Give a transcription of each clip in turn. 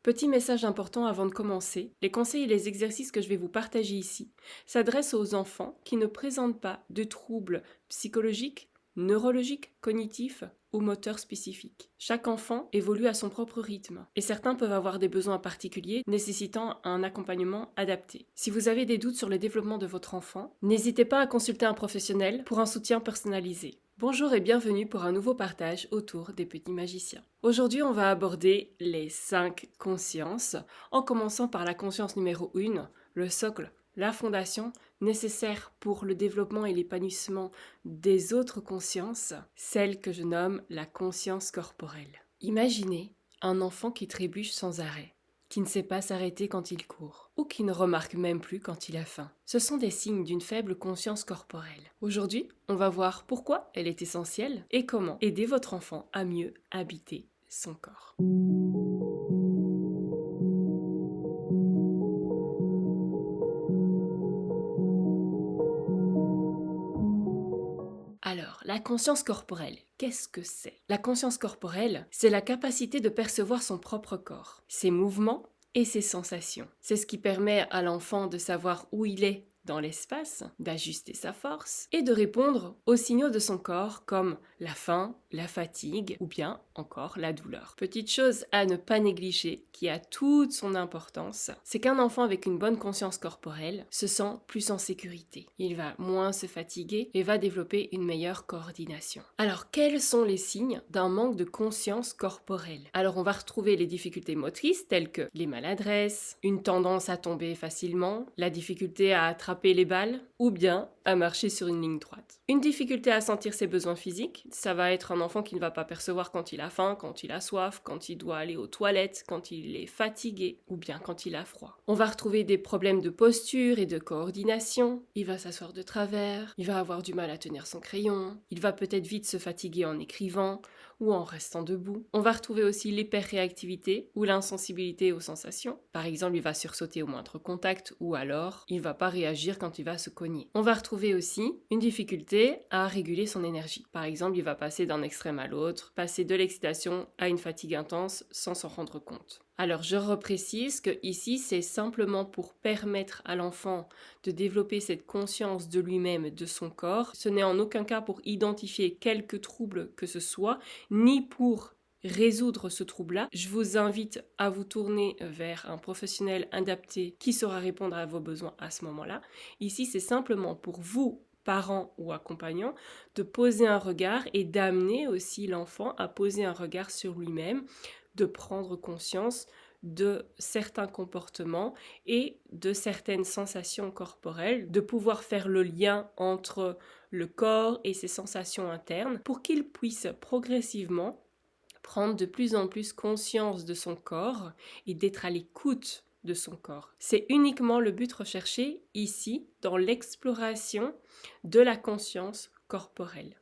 Petit message important avant de commencer, les conseils et les exercices que je vais vous partager ici s'adressent aux enfants qui ne présentent pas de troubles psychologiques, neurologiques, cognitifs ou moteurs spécifiques. Chaque enfant évolue à son propre rythme et certains peuvent avoir des besoins particuliers nécessitant un accompagnement adapté. Si vous avez des doutes sur le développement de votre enfant, n'hésitez pas à consulter un professionnel pour un soutien personnalisé. Bonjour et bienvenue pour un nouveau partage autour des petits magiciens. Aujourd'hui, on va aborder les 5 consciences, en commençant par la conscience numéro 1, le socle, la fondation nécessaire pour le développement et l'épanouissement des autres consciences, celle que je nomme la conscience corporelle. Imaginez un enfant qui trébuche sans arrêt, qui ne sait pas s'arrêter quand il court, ou qui ne remarque même plus quand il a faim. Ce sont des signes d'une faible conscience corporelle. Aujourd'hui, on va voir pourquoi elle est essentielle et comment aider votre enfant à mieux habiter son corps. Alors, la conscience corporelle, qu'est-ce que c'est? La conscience corporelle, c'est la capacité de percevoir son propre corps, ses mouvements et ses sensations. C'est ce qui permet à l'enfant de savoir où il est dans l'espace, d'ajuster sa force et de répondre aux signaux de son corps comme la faim, la fatigue ou bien encore la douleur. Petite chose à ne pas négliger qui a toute son importance, c'est qu'un enfant avec une bonne conscience corporelle se sent plus en sécurité. Il va moins se fatiguer et va développer une meilleure coordination. Alors, quels sont les signes d'un manque de conscience corporelle? Alors, on va retrouver les difficultés motrices telles que les maladresses, une tendance à tomber facilement, la difficulté à attraper les balles ou bien à marcher sur une ligne droite. Une difficulté à sentir ses besoins physiques, ça va être un enfant qui ne va pas percevoir quand il a faim, quand il a soif, quand il doit aller aux toilettes, quand il est fatigué ou bien quand il a froid. On va retrouver des problèmes de posture et de coordination, il va s'asseoir de travers, il va avoir du mal à tenir son crayon, il va peut-être vite se fatiguer en écrivant ou en restant debout. On va retrouver aussi l'hyperréactivité ou l'insensibilité aux sensations. Par exemple, il va sursauter au moindre contact ou alors il va pas réagir quand il va se cogner. On va retrouver aussi une difficulté à réguler son énergie. Par exemple, il va passer d'un extrême à l'autre, passer de l'excitation à une fatigue intense sans s'en rendre compte. Alors je reprécise que ici c'est simplement pour permettre à l'enfant de développer cette conscience de lui-même, de son corps. Ce n'est en aucun cas pour identifier quelque trouble que ce soit, ni pour résoudre ce trouble-là. Je vous invite à vous tourner vers un professionnel adapté qui saura répondre à vos besoins à ce moment-là. Ici c'est simplement pour vous, parents ou accompagnants, de poser un regard et d'amener aussi l'enfant à poser un regard sur lui-même, de prendre conscience de certains comportements et de certaines sensations corporelles, de pouvoir faire le lien entre le corps et ses sensations internes pour qu'il puisse progressivement prendre de plus en plus conscience de son corps et d'être à l'écoute de son corps. C'est uniquement le but recherché ici dans l'exploration de la conscience corporelle.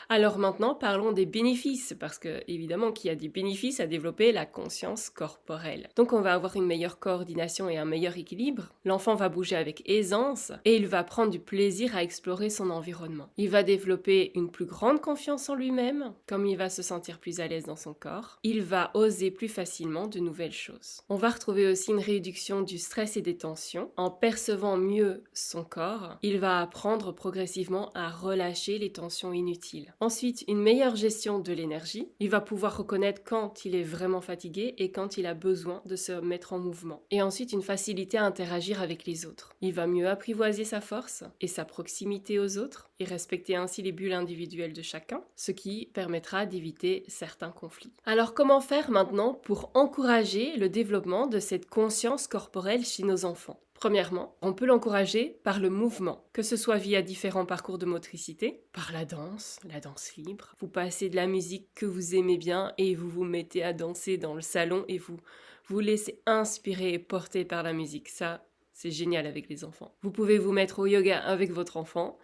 Alors maintenant, parlons des bénéfices, parce que évidemment qu'il y a des bénéfices à développer la conscience corporelle. Donc on va avoir une meilleure coordination et un meilleur équilibre. L'enfant va bouger avec aisance et il va prendre du plaisir à explorer son environnement. Il va développer une plus grande confiance en lui-même, comme il va se sentir plus à l'aise dans son corps. Il va oser plus facilement de nouvelles choses. On va retrouver aussi une réduction du stress et des tensions. En percevant mieux son corps, il va apprendre progressivement à relâcher les tensions inutiles. Ensuite, une meilleure gestion de l'énergie. Il va pouvoir reconnaître quand il est vraiment fatigué et quand il a besoin de se mettre en mouvement. Et ensuite, une facilité à interagir avec les autres. Il va mieux apprivoiser sa force et sa proximité aux autres et respecter ainsi les bulles individuelles de chacun, ce qui permettra d'éviter certains conflits. Alors, comment faire maintenant pour encourager le développement de cette conscience corporelle chez nos enfants ? Premièrement, on peut l'encourager par le mouvement, que ce soit via différents parcours de motricité, par la danse libre. Vous passez de la musique que vous aimez bien et vous vous mettez à danser dans le salon et vous laissez inspirer et porter par la musique. Ça, c'est génial avec les enfants. Vous pouvez vous mettre au yoga avec votre enfant.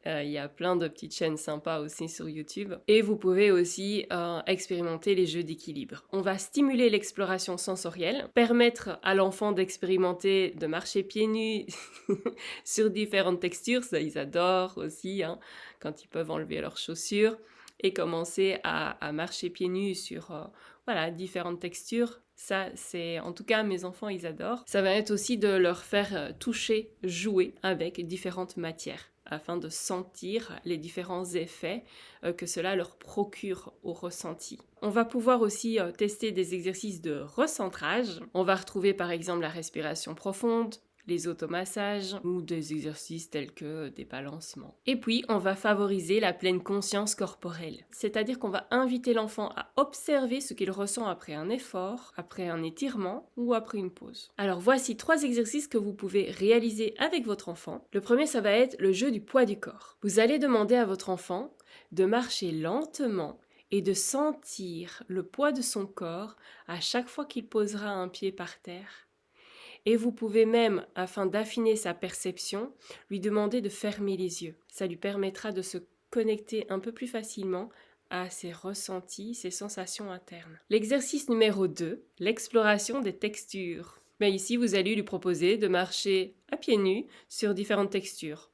Il y a plein de petites chaînes sympas aussi sur YouTube. Et vous pouvez aussi expérimenter les jeux d'équilibre. On va stimuler l'exploration sensorielle, permettre à l'enfant d'expérimenter, de marcher pieds nus sur différentes textures. Ça, ils adorent aussi, quand ils peuvent enlever leurs chaussures et commencer à marcher pieds nus sur différentes textures Ça, c'est en tout cas mes enfants, ils adorent. Ça va être aussi de leur faire toucher, jouer avec différentes matières afin de sentir les différents effets que cela leur procure au ressenti. On va pouvoir aussi tester des exercices de recentrage. On va retrouver par exemple la respiration profonde, les automassages ou des exercices tels que des balancements. Et puis, on va favoriser la pleine conscience corporelle. C'est-à-dire qu'on va inviter l'enfant à observer ce qu'il ressent après un effort, après un étirement ou après une pause. Alors voici 3 exercices que vous pouvez réaliser avec votre enfant. Le premier, ça va être le jeu du poids du corps. Vous allez demander à votre enfant de marcher lentement et de sentir le poids de son corps à chaque fois qu'il posera un pied par terre. Et vous pouvez même, afin d'affiner sa perception, lui demander de fermer les yeux. Ça lui permettra de se connecter un peu plus facilement à ses ressentis, ses sensations internes. L'exercice numéro 2, l'exploration des textures. Ici, vous allez lui proposer de marcher à pieds nus sur différentes textures.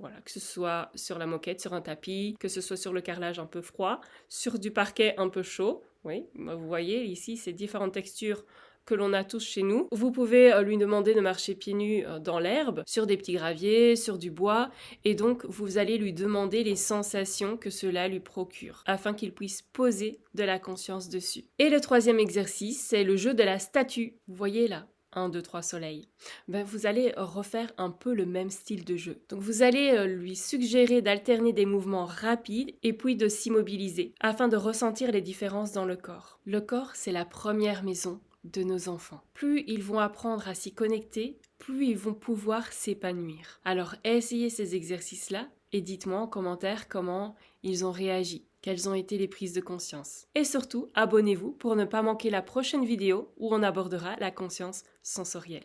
Voilà, que ce soit sur la moquette, sur un tapis, que ce soit sur le carrelage un peu froid, sur du parquet un peu chaud. Oui, vous voyez ici ces différentes textures que l'on a tous chez nous. Vous pouvez lui demander de marcher pieds nus dans l'herbe, sur des petits graviers, sur du bois, et donc vous allez lui demander les sensations que cela lui procure, afin qu'il puisse poser de la conscience dessus. Et le troisième exercice, c'est le jeu de la statue. Vous voyez là, 1, 2, 3 soleils. Vous allez refaire un peu le même style de jeu. Donc vous allez lui suggérer d'alterner des mouvements rapides et puis de s'immobiliser afin de ressentir les différences dans le corps. Le corps, c'est la première maison de nos enfants. Plus ils vont apprendre à s'y connecter, plus ils vont pouvoir s'épanouir. Alors essayez ces exercices-là et dites-moi en commentaire comment ils ont réagi, quelles ont été les prises de conscience. Et surtout, abonnez-vous pour ne pas manquer la prochaine vidéo où on abordera la conscience sensorielle.